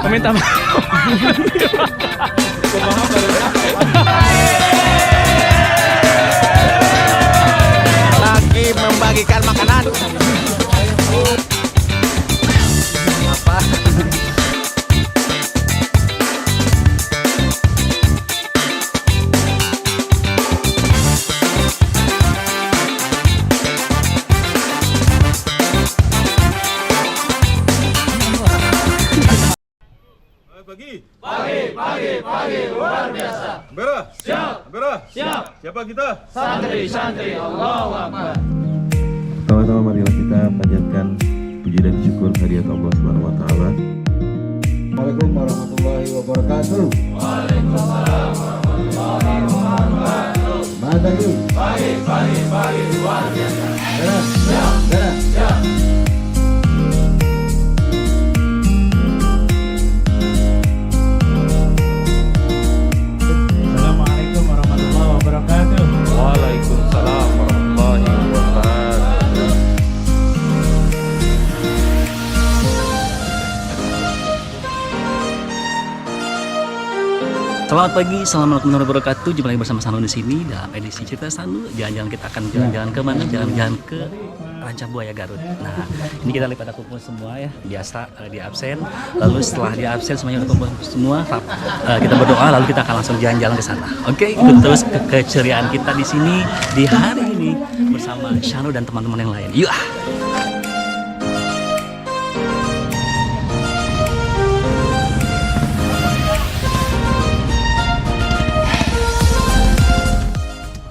Meminta maaf. Lagi membagikan makanan. Apa? Pagi, luar biasa. Bera, Siap. Bera, Siap. siapa kita? Santri, Allahu Akbar. Pertama-tama marilah kita panjatkan puji dan syukur kehadirat Allah Subhanahu wa taala. Assalamualaikum warahmatullahi wabarakatuh. Waalaikumsalam warahmatullahi wabarakatuh. Semangat lagi. Pagi, luar biasa. Beres. Siap. Beres. Siap. Assalamualaikum warahmatullahi wabarakatuh. Waalaikumsalam warahmatullahi wabarakatuh. Selamat pagi, assalamualaikum warahmatullahi wabarakatuh. Jumpa lagi bersama Sanu di sini dalam edisi Cerita Sanu. Jalan-jalan kita akan jalan-jalan ke mana? Jalan-jalan ke Ranca Buaya Garut. Nah, ini kita lihat pada kumpul semua ya. Biasa di absen. Lalu setelah di absen semuanya udah kumpul semua. Kita berdoa lalu kita akan langsung jalan-jalan ke sana. Oke, ikut terus keceriaan kita di sini di hari ini bersama Sanu dan teman-teman yang lain. Yuk.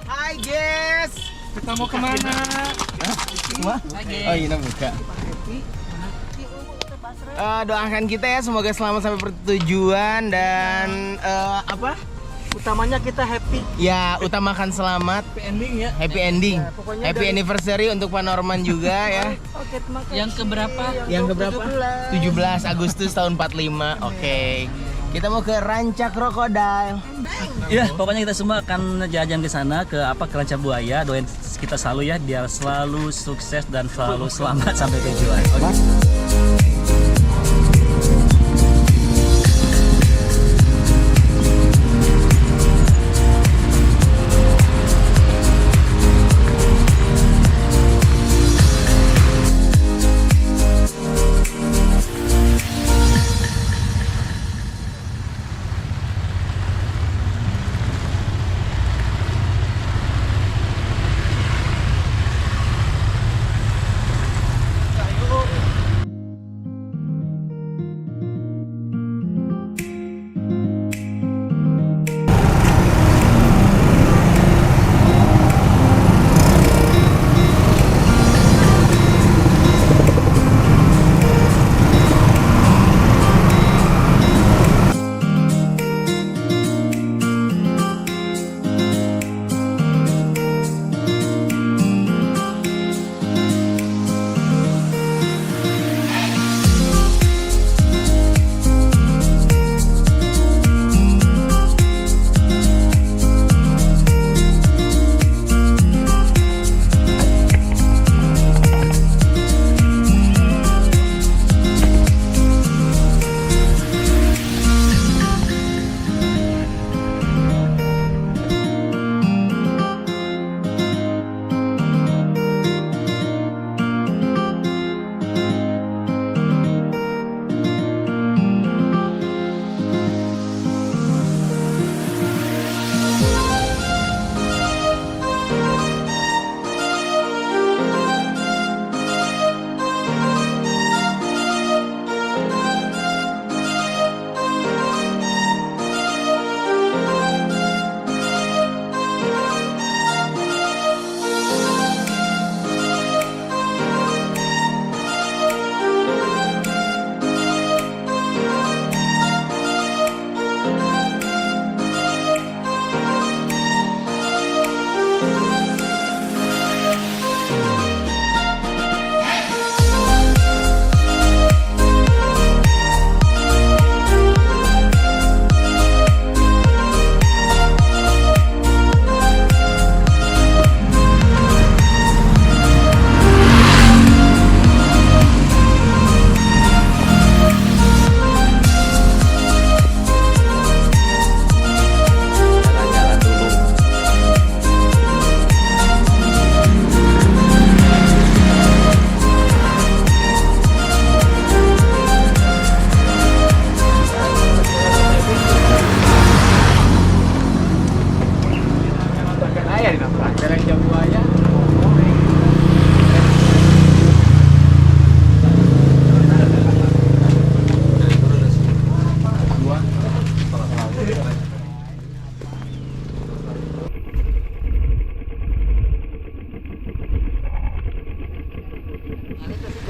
Hai guys. Kita mau kemana? Oh ini buka. Doakan kita ya semoga selamat sampai pertujuan dan apa? Utamanya kita happy Ya utamakan selamat, ending ya. happy ending, pokoknya happy anniversary untuk Pak Norman juga ya. Oke, terima kasih. Yang keberapa? Yang keberapa? 17 Agustus tahun 45. Oke. Kita mau ke Ranca Krokodil. Ya, pokoknya kita semua akan jajan ke sana ke ke Ranca Buaya. Doain kita selalu ya biar selalu sukses dan selalu selamat sampai tujuan. Oke.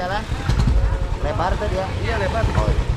jalan. Lebar tuh dia. Iya lebar. Oh, iya.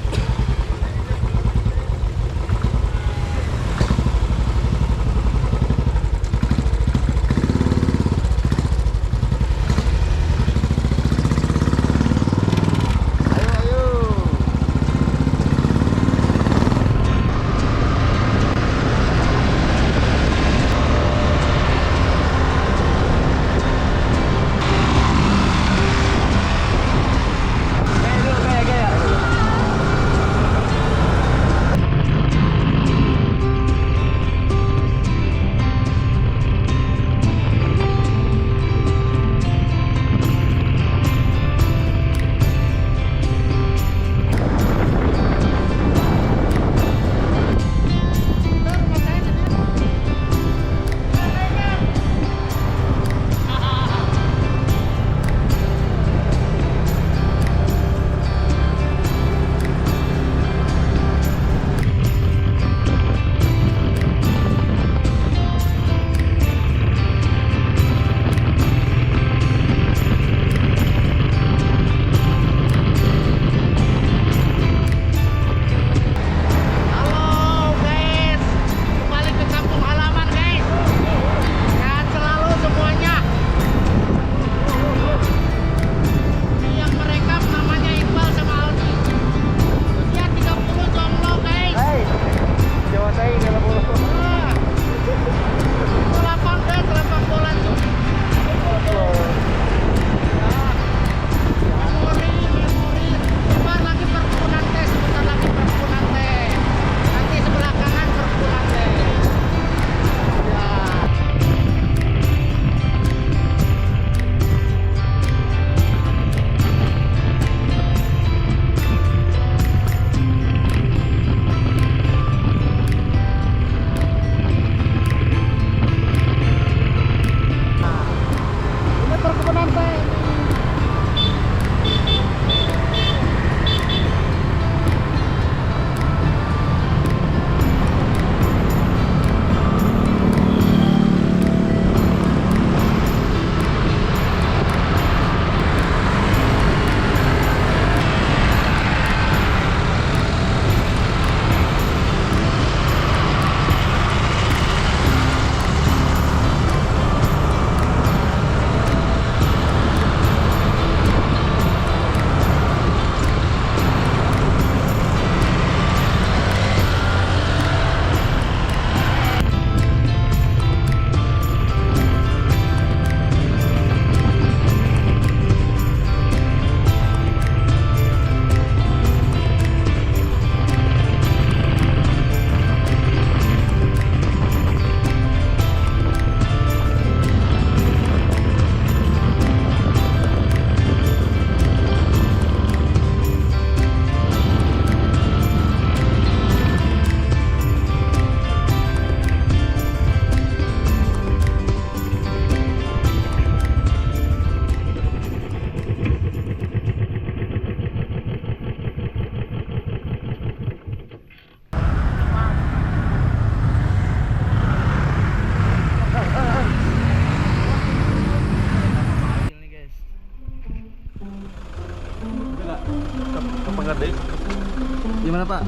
Gimana Pak?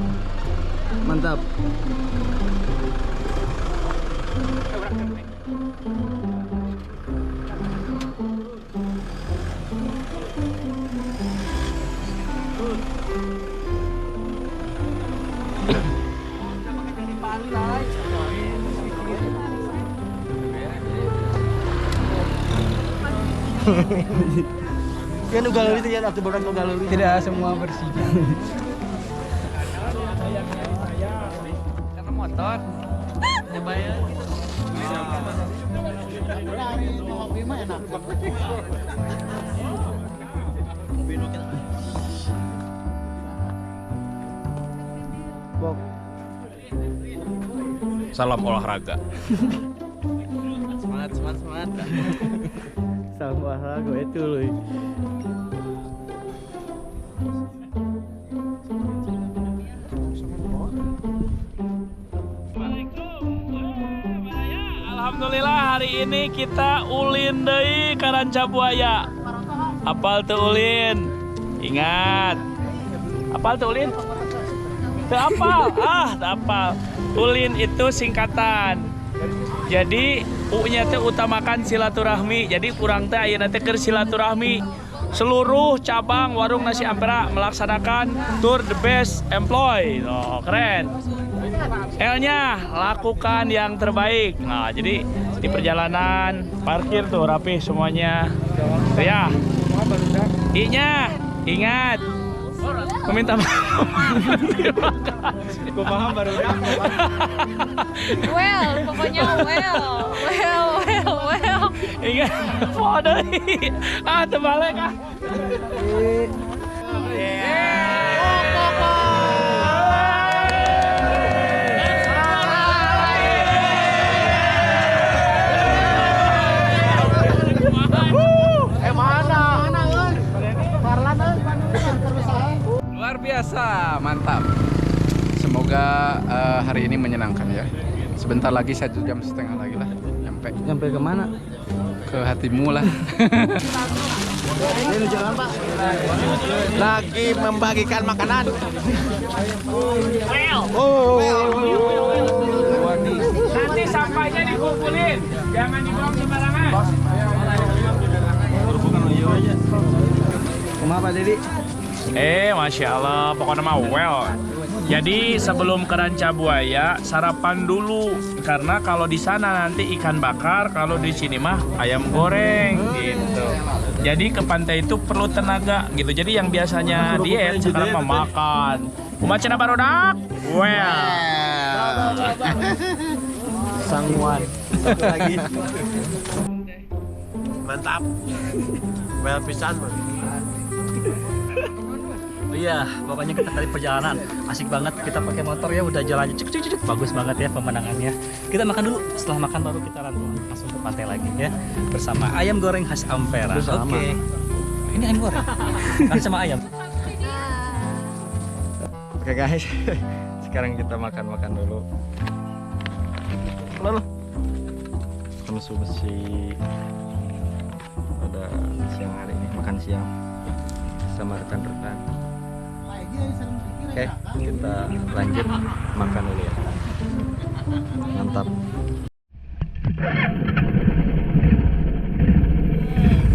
Mantap. Kan galuri itu ya waktu berat ke galuri. Tidak semua bersih. Karena motor. Ya bayar. Mobil mah enak. Salam olahraga. Semangat. Salam olahraga itu loh. Alhamdulillah hari ini kita ulin deui ka Rancabuaya. Apal teu ulin? Ingat. Apal tuh Ulin? Tuh apal. Tak apal. Ulin itu singkatan. Jadi U-nya teh utamakan silaturahmi. Jadi kurang teh ayeuna teh keur silaturahmi. Seluruh cabang warung nasi Ampera melaksanakan tour the best employee. Oh, keren. L-nya lakukan yang terbaik. Nah, jadi di perjalanan parkir tuh rapi semuanya. Tuh ya. I-nya ingat meminta maaf. Terima kasih. Kumaha baru Well, pokoknya well. Ingat, foto nih. Terbalik ah. Luar biasa, mantap. Semoga hari ini menyenangkan ya. Sebentar lagi 1,5 jam lagi lah nyampe. Nyampe kemana? Ke hatimu lah. Ini jalan Pak. Lagi membagikan makanan. Nanti sampahnya dikumpulin, jangan dibuang sembarangan. Kumaha Pak Dedi? Masya Allah, pokoknya mah well. Jadi sebelum ke Ranca Buaya sarapan dulu karena kalau di sana nanti ikan bakar, kalau di sini mah ayam goreng gitu. Jadi ke pantai itu perlu tenaga gitu. Jadi yang biasanya diet sekarang mah makan. Kumacana barudak? Well. Sangguan. Satu lagi. Mantap. Well pisan, Bang. Iya, pokoknya kita dari perjalanan asik banget. Kita pakai motor ya, udah jalannya cek, bagus banget ya pemandangannya. Kita makan dulu, setelah makan baru kita langsung ke pantai lagi ya bersama ayam goreng khas Ampera. Oke. Ini ayam goreng kan sama ayam. Oke guys, sekarang kita makan dulu. Lalu musuh besi pada siang hari ini makan siang sama rekan-rekan. Oke, kita lanjut makan dulu ya. Mantap.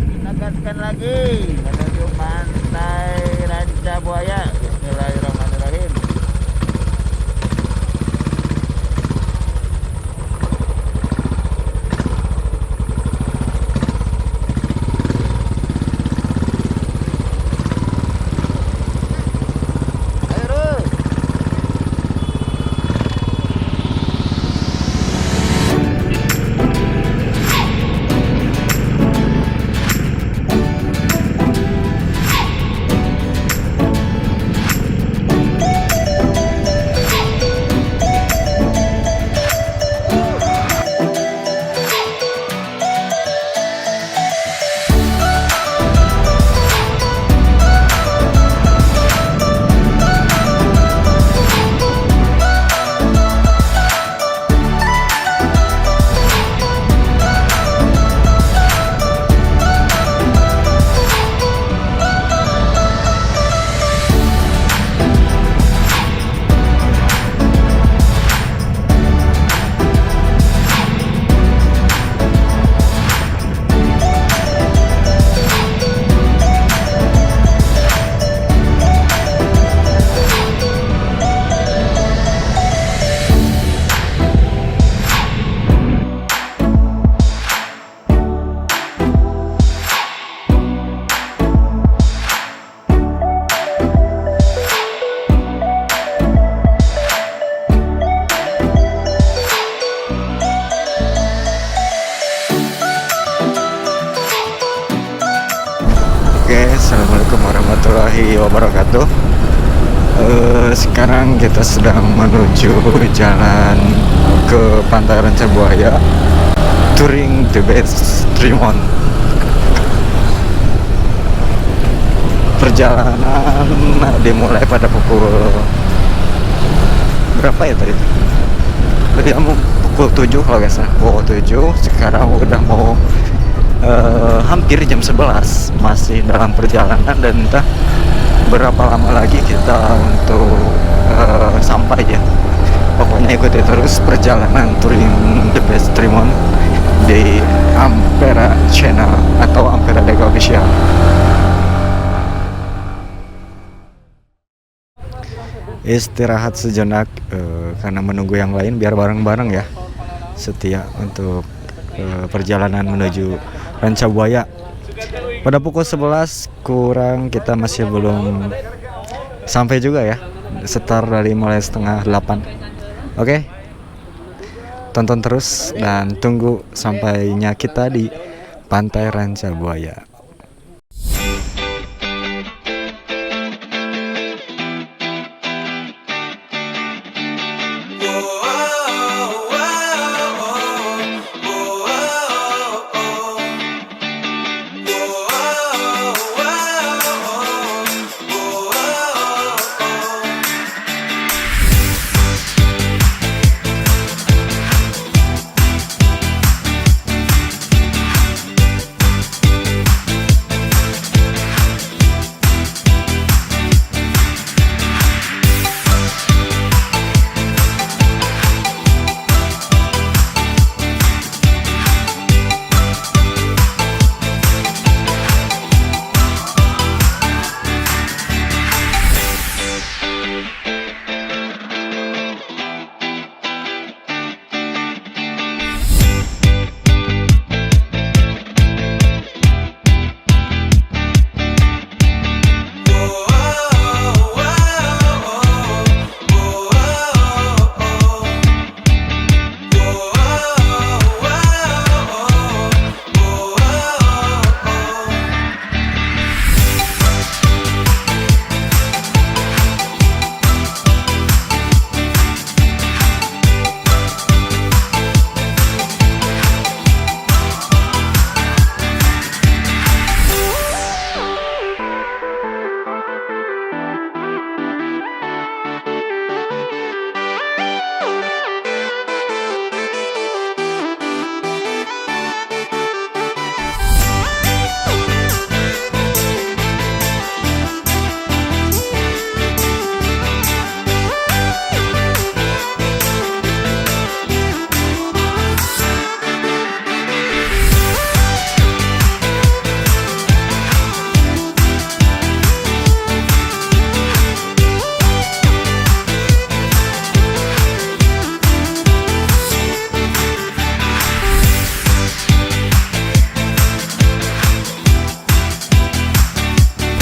Kita gaskan lagi menuju pantai Ranca Buaya. Bismillahirrahmanirrahim. Assalamualaikum warahmatullahi wabarakatuh. Sekarang kita sedang menuju jalan ke Pantai Ranca Buaya, touring the best Tremont. Perjalanan dimulai pada pukul berapa ya tadi? Pukul 7 kalau nggak salah. Pukul 7. Sekarang udah mau hampir jam 11, masih dalam perjalanan dan entah berapa lama lagi kita untuk sampai ya. Pokoknya ikuti terus perjalanan touring The Best Tremont di Ampera Channel atau Ampera Dega Official. Istirahat sejenak karena menunggu yang lain biar bareng-bareng ya. Setia untuk perjalanan menuju Rancabuaya. Pada pukul 11 kurang kita masih belum sampai juga ya. Setar dari mulai setengah 8. Oke. Tonton terus dan tunggu sampainya kita di Pantai Rancabuaya.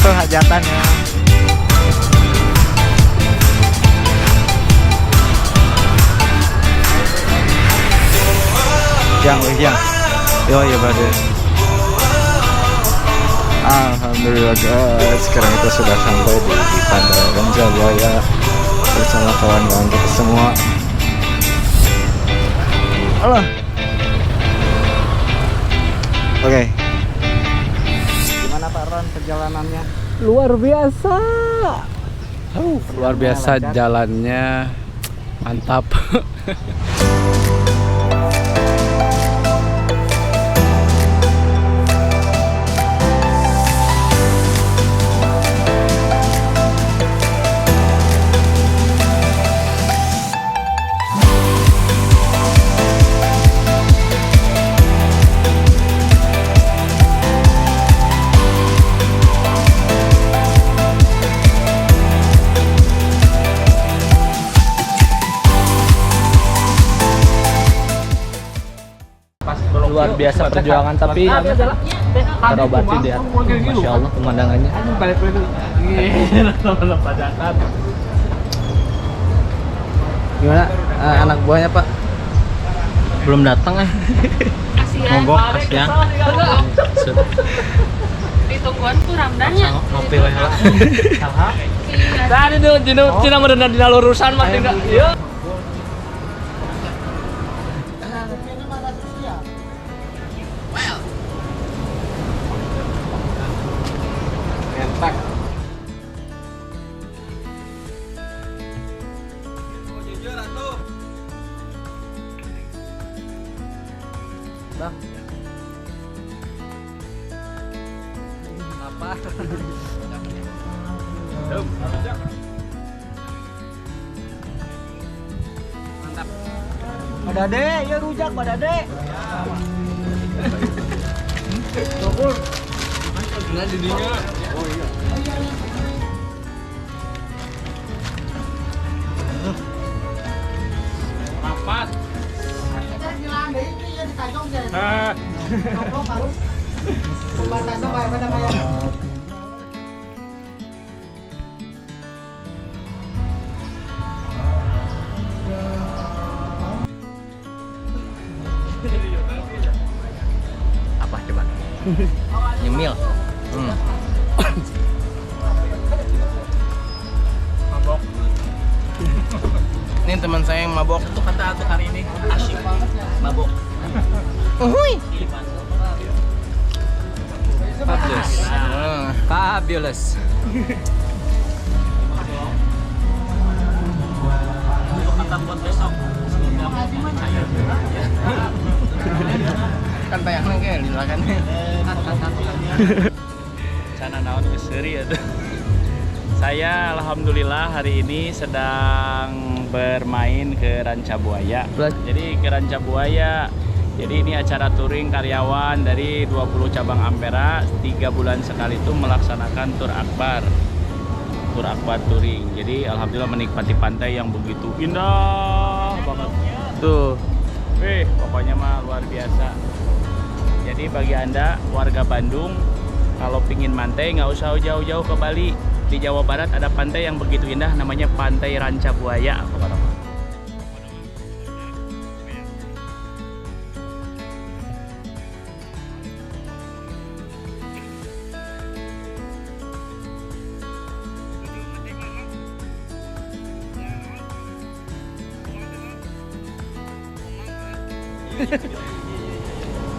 Hajatannya yang yo ya berarti. Alhamdulillah guys, sekarang kita sudah sampai di Pantai Rancabuaya bersama kawan-kawan kita semua. Halo. Oke. Gimana Pak Ron perjalanannya? Luar biasa. Luar biasa jalannya. Mantap. Luar biasa perjuangan tapi terobati dia. Masya Allah pemandangannya. Gimana anak buahnya Pak? Belum datang Mogok kasihan. Ditungguan tuh ramdanya. Ngopi weh lah. Tadi tuh Cina merendah di lurusan mah tidak. Iya. Apa? Pak Dade, ya rujak Pak Dade. Nah jadinya. Oh iya. Rapat. Apa coba? Nyemil. Mabok. Ini teman saya yang mabok. Satu kata untuk hari ini asyik mabok. Uhuy. Fabulous. Fabulous. Untuk kata buat besok. Kan tayangnya kayak silakan. Cana naon geus seuri ya tuh. Saya alhamdulillah hari ini sedang bermain ke Ranca Buaya. Jadi ke Ranca Buaya. Jadi ini acara touring karyawan dari 20 cabang Ampera 3 bulan sekali itu melaksanakan tur akbar. Tur akbar touring. Jadi alhamdulillah menikmati pantai yang begitu indah banget. Tuh. Pokoknya mah luar biasa. Jadi bagi Anda warga Bandung kalau pingin mantai nggak usah jauh-jauh ke Bali. Di Jawa Barat ada pantai yang begitu indah namanya Pantai Ranca Buaya.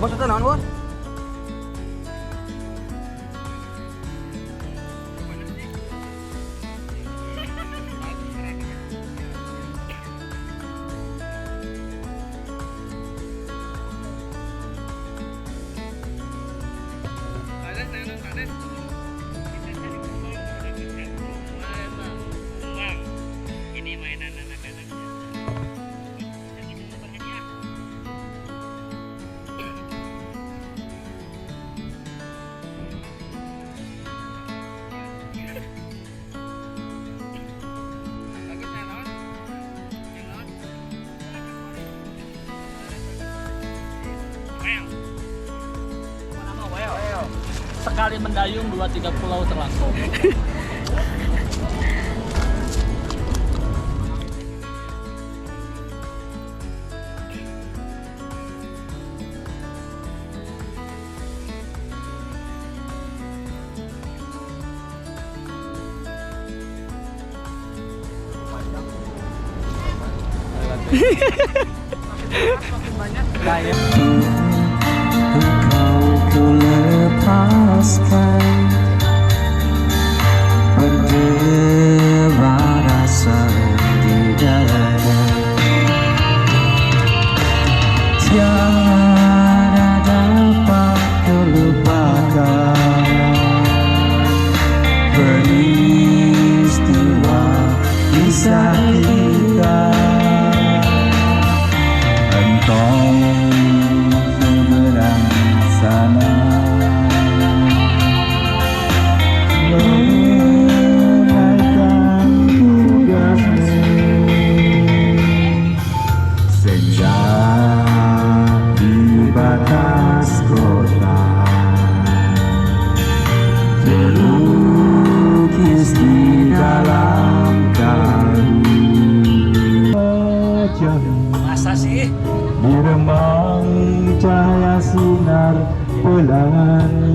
Bos itu naon, Bos? Ini mainan anak-anak. Sekali mendayung 2-3 pulau terlangsung. Ku lepaskan berdebar rasa di dada, tiada dapat terlupakan peristiwa kisah kita. Engkau seberang sana menunaikan tugasmu. Senja di batas kota terlukis di dalam kalbu. Masa sih? Diremang cahaya sinar pelangi.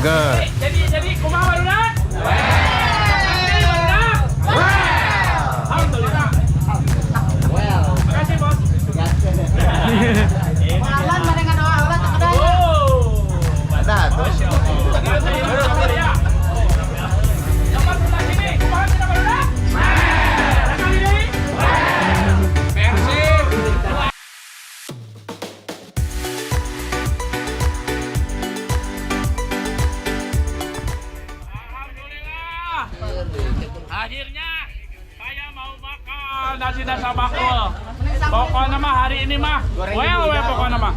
Seger. Jadi kumaha barudak? Nanti barudak? Alhamdulillah. Makasih bos. Malan mereka doa Allah tak ada. Nah, tuh. Akhirnya saya mau makan nasi dasar bakul. Pokoknya mah hari ini mah well pokoknya mah.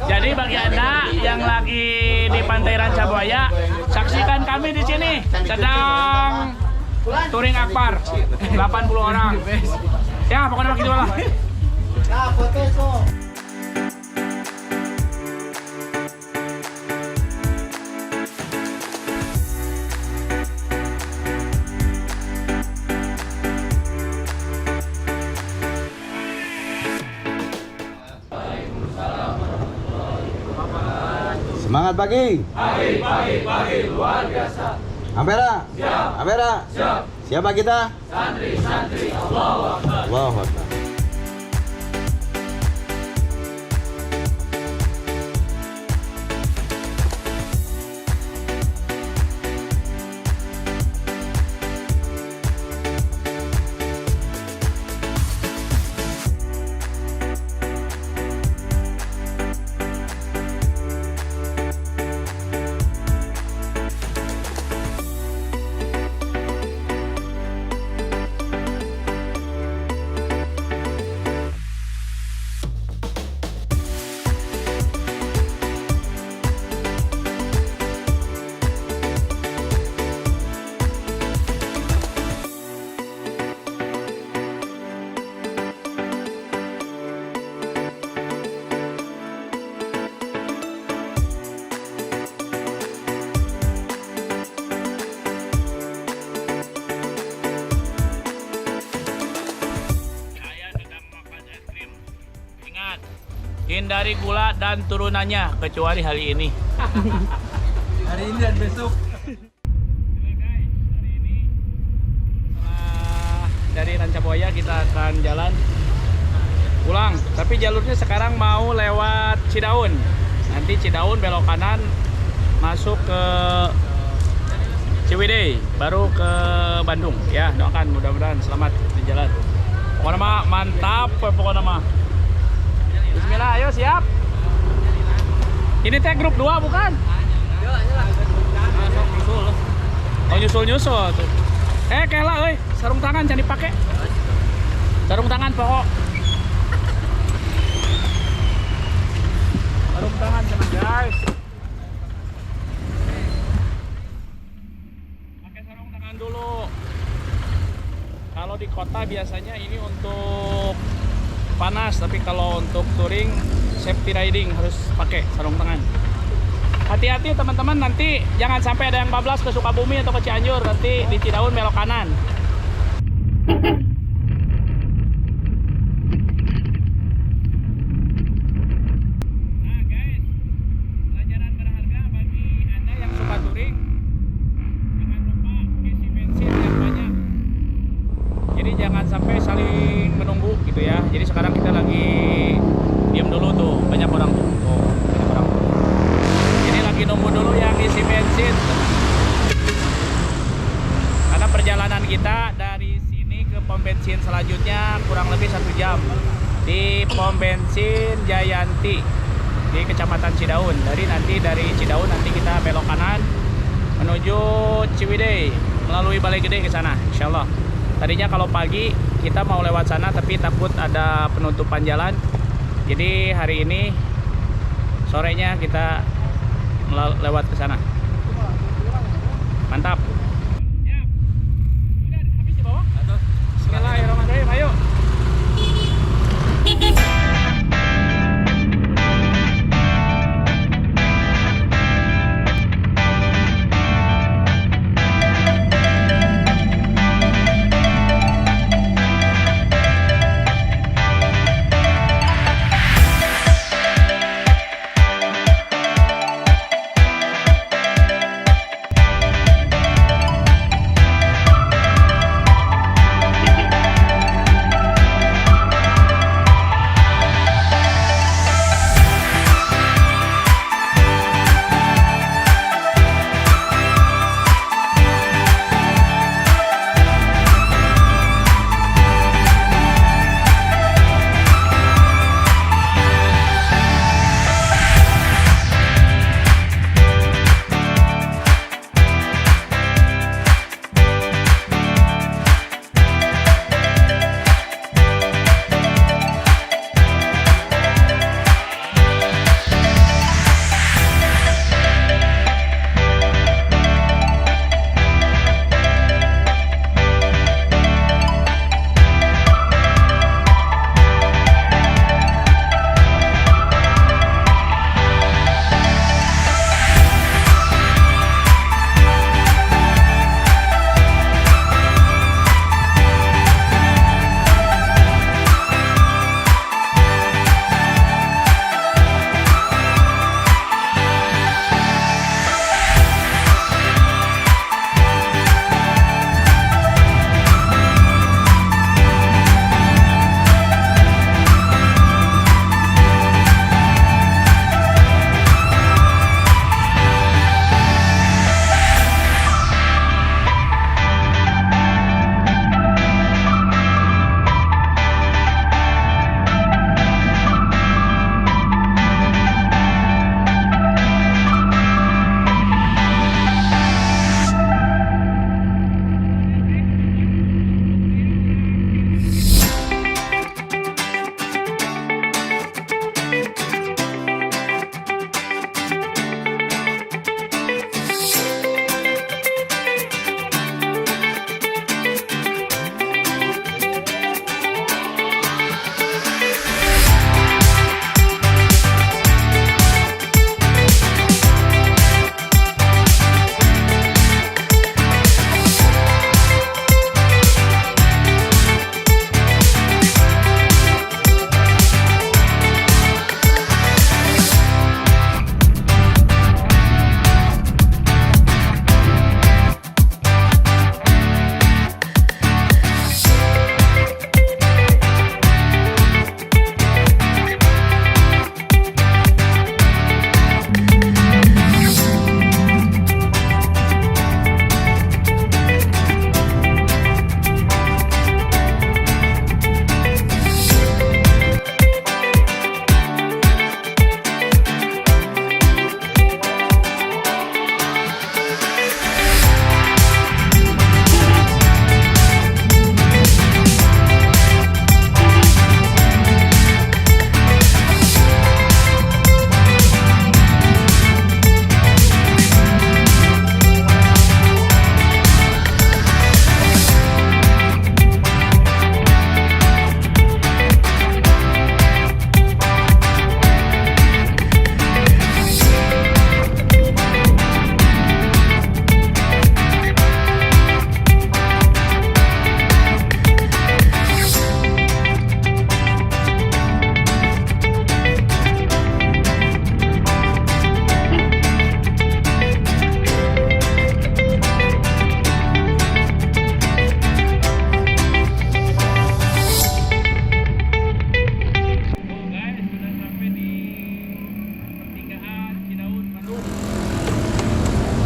Jadi bagi Anda yang lagi di Pantai Rancabuaya, saksikan kami di sini sedang touring akbar 80 orang. Ya pokoknya mah gitu lah. Semangat pagi. Pagi luar biasa. Ampera. Siap. Ampera. Siap. Siapa kita? Santri, Allahu Akbar. Allahu Akbar. Hindari gula dan turunannya kecuali hari ini. Hari ini dan besok. Setelah dari Rancabuaya kita akan jalan pulang. Tapi jalurnya sekarang mau lewat Cidaun. Nanti Cidaun belok kanan masuk ke Ciwidey, baru ke Bandung. Ya doakan mudah-mudahan selamat di jalan. Pokoknya mah mantap, pokoknya mah. Bismillah, ayo siap. Ini teh grup 2 bukan? Oh nyusul tuh. Kela euy, sarung tangan jangan dipakai. Sarung tangan pokok. Sarung tangan jangan guys. Pakai sarung tangan dulu. Kalau di kota biasanya ini untuk panas, tapi kalau untuk touring safety riding harus pakai sarung tangan. Hati-hati teman-teman, nanti jangan sampai ada yang bablas ke Sukabumi atau ke Cianjur, nanti di Cidaun belok kanan. Nah guys, pelajaran berharga bagi Anda yang suka touring, jangan lupa isi bensin yang banyak. Jadi jangan sampai saling menunggu gitu ya. Jadi sekarang kita lagi diam dulu tuh, banyak orang tuh. Banyak orang. Jadi lagi nunggu dulu yang isi bensin. Karena perjalanan kita dari sini ke pom bensin selanjutnya kurang lebih 1 jam di pom bensin Jayanti di Kecamatan Cidaun. Dari Cidaun nanti kita belok kanan menuju Ciwidey melalui Balai Gede ke sana, insyaallah. Tadinya kalau pagi kita mau lewat sana tapi takut ada penutupan jalan. Jadi hari ini sorenya kita lewat ke sana. Mantap. Ya. Udah habis di bawah? Bismillahirrahmanirrahim. Ayo.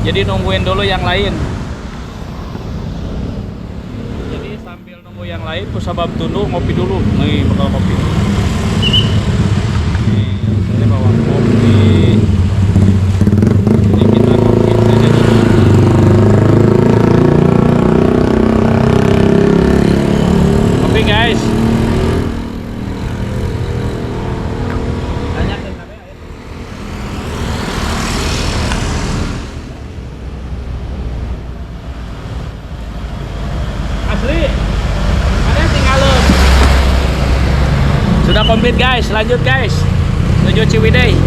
Jadi nungguin dulu yang lain. Jadi sambil nunggu yang lain, kusabab tunduk ngopi dulu. Nih bakal kopi. Nih, saya bawa kopi. Jadi kita ngopi saja dulu. Kopi guys. Asli, ada tinggal lo. Sudah komplit guys, lanjut guys, menuju Ciwidey.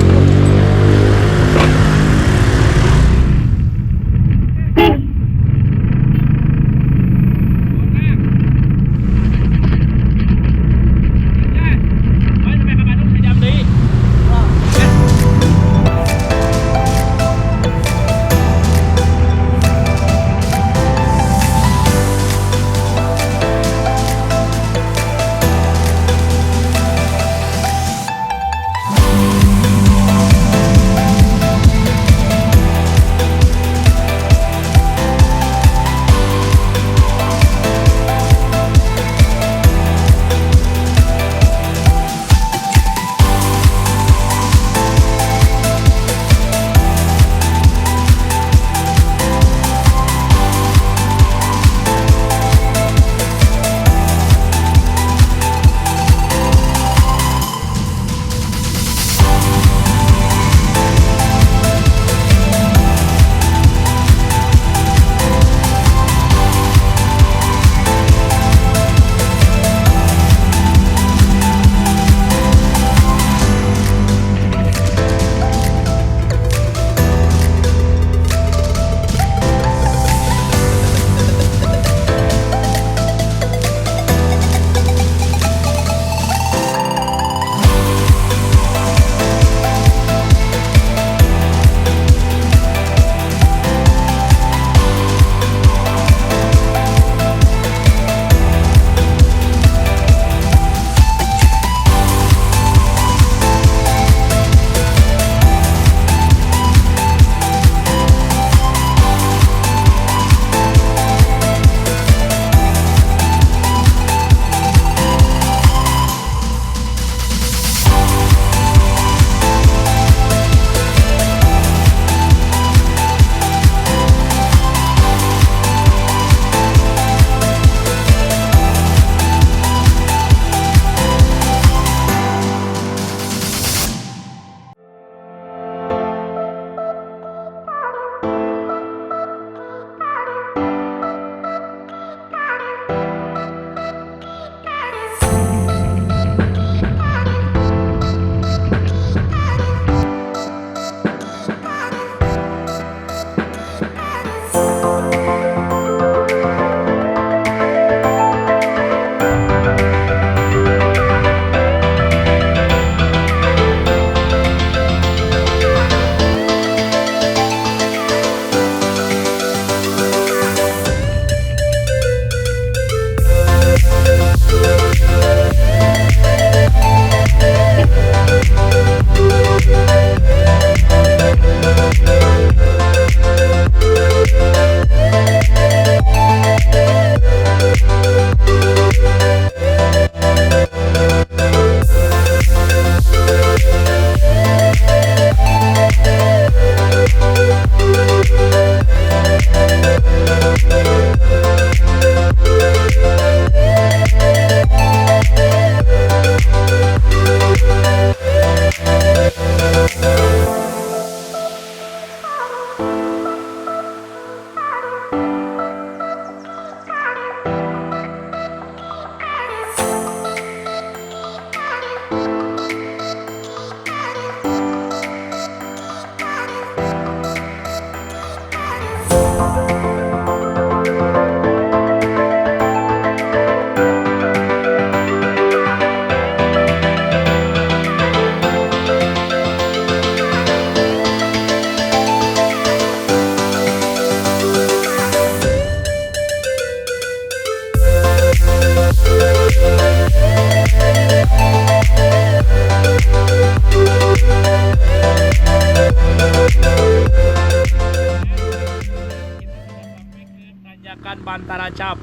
Bantaracap.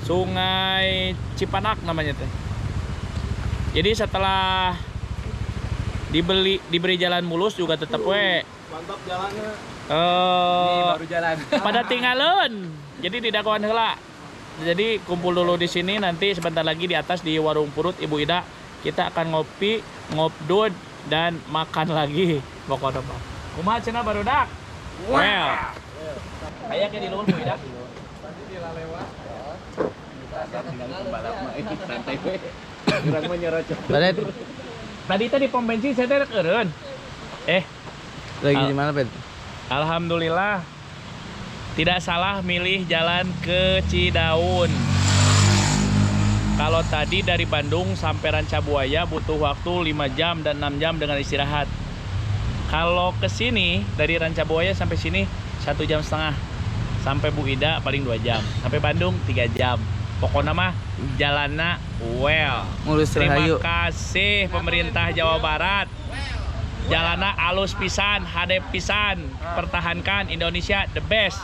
Sungai Cipanak namanya teh. Jadi setelah diberi jalan mulus juga tetap Mantap jalannya. baru jalan. Pada tinggalin. Jadi tidak kawan heula. Jadi kumpul dulu di sini, nanti sebentar lagi di atas di warung purut Ibu Ida kita akan ngopi, ngobdud dan makan lagi. Pokoknya apa? Kumaha cenah barudak? Well. Kayaknya di luar Bu Ida. Tadi di pom bensin saya teh eureun. Lagi di mana, Pet? Alhamdulillah tidak salah milih jalan ke Cidaun. Kalau tadi dari Bandung sampai Rancabuaya butuh waktu 5 jam dan 6 jam dengan istirahat. Kalau ke sini dari Rancabuaya sampai sini 1,5 jam. Sampai Bu Ida paling 2 jam. Sampai Bandung 3 jam. Pokoknya mah jalannya well. Mulus Terima rahayu. kasih pemerintah Jawa Barat. Jalannya alus pisan, hadep pisan. Pertahankan Indonesia the best.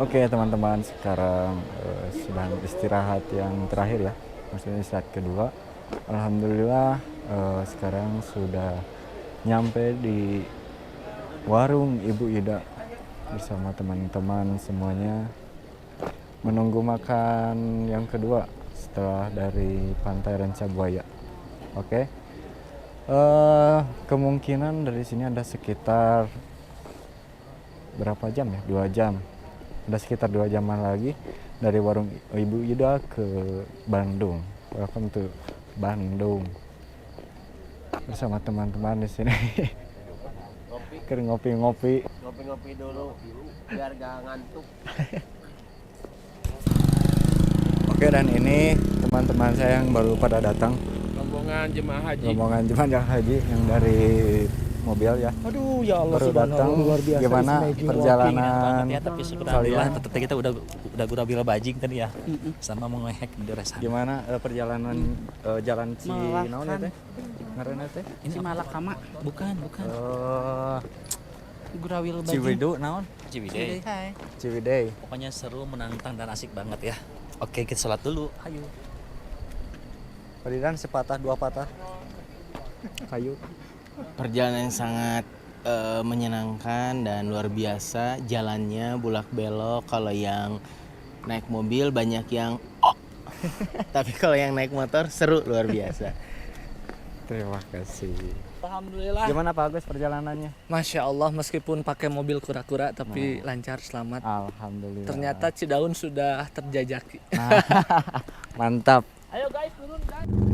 Oke teman-teman, sekarang sedang istirahat yang terakhir ya, maksudnya istirahat kedua. Alhamdulillah sekarang sudah nyampe di warung Ibu Ida bersama teman-teman semuanya, menunggu makan yang kedua setelah dari Pantai Rancabuaya. Oke, kemungkinan dari sini ada sekitar berapa jam ya? 2 jam. Ada sekitar 2 jaman lagi dari warung Ibu Ida ke Bandung. Welcome to Bandung. Bersama teman-teman di sini. Ngopi-ngopi. Ngopi-ngopi dulu biar gak ngantuk. Oke, dan ini teman-teman saya yang baru pada datang. Rombongan jemaah haji. Rombongan jemaah haji yang dari mobil ya. Aduh ya Allah, baru datang. luar biasa. Gimana perjalanan? Ya, tapi alhamdulillah tetap kita udah gurabila bajing tadi ya. Sama mengehek di resan. Gimana perjalanan jalan Cinaon ya teh? Ngaranna teh? Ini Malakama. Bukan. Gurawil bajing. Ciwidu naon? Ciwidey. Ciwidey. Pokoknya seru, menantang dan asik banget ya. Oke, kita sholat dulu. Ayo. Padidan sepatah dua patah. Kayu. Perjalanan yang sangat menyenangkan dan luar biasa. Jalannya bulak belok. Kalau yang naik mobil banyak yang tapi kalau yang naik motor seru, luar biasa. Terima kasih. Alhamdulillah. Gimana Pak Agus perjalanannya? Masya Allah, meskipun pakai mobil kura-kura tapi lancar, selamat. Alhamdulillah. Ternyata Cidaun sudah terjajaki. Mantap. Ayo guys, turun guys.